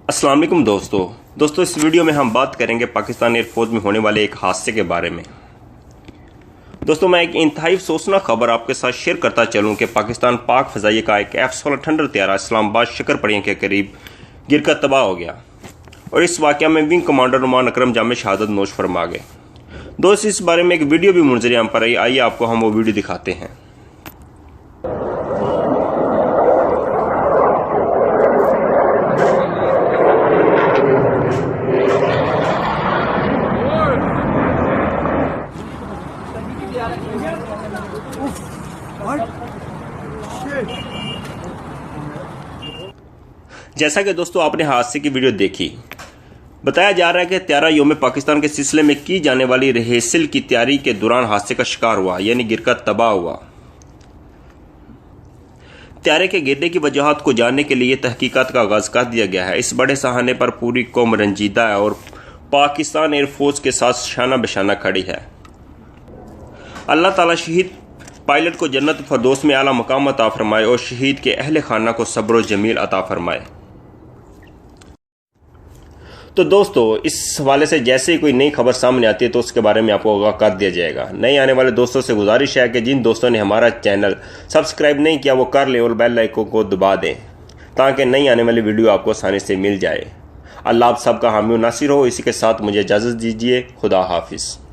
अस्सलाम वालेकुम दोस्तों इस वीडियो में हम बात करेंगे पाकिस्तान एयरफोर्स में होने वाले एक हादसे के बारे में। दोस्तों मैं एक इंतहाई अफसोसनाक खबर आपके साथ शेयर करता चलूं कि पाकिस्तान पाक फ़ज़ाइया का एक F-16 थंडर तैयारा इस्लामाबाद शक्करपड़िया के करीब गिरकर तबाह हो गया और इस वाक़या में विंग कमांडर नुमान अकरम जामे शहादत नोश फरमा गए। दोस्त इस बारे में एक वीडियो भी मुंजर आम पर आई, आइए आपको हम वो वीडियो दिखाते हैं। जैसा कि दोस्तों आपने हादसे की वीडियो देखी, बताया जा रहा है कि त्यारा योम पाकिस्तान के सिलसिले में की जाने वाली रिहर्सल की तैयारी के दौरान हादसे का शिकार हुआ, यानी गिरकर तबाह हुआ। त्यारे के गिरने की वजूहात को जानने के लिए तहकीकात का आगाज कर दिया गया है। इस बड़े सहाने पर पूरी कौम रंजीदा है और पाकिस्तान एयरफोर्स के साथ शाना बशाना खड़ी है। अल्लाह ताला शहीद पायलट को जन्नत फरदौस में आला मकाम अता फरमाए और शहीद के अहले खाना को सब्र और जमील अता फरमाए। तो दोस्तों इस हवाले से जैसे ही कोई नई खबर सामने आती है तो उसके बारे में आपको आगाह कर दिया जाएगा। नए आने वाले दोस्तों से गुजारिश है कि जिन दोस्तों ने हमारा चैनल सब्सक्राइब नहीं किया वो कर लें और बेल आइकन को दबा दें ताकि नई आने वाली वीडियो आपको आसानी से मिल जाए। अल्लाह आप सबका हामी और नासिर हो। इसी के साथ मुझे इजाज़त दीजिए। खुदा हाफिज़।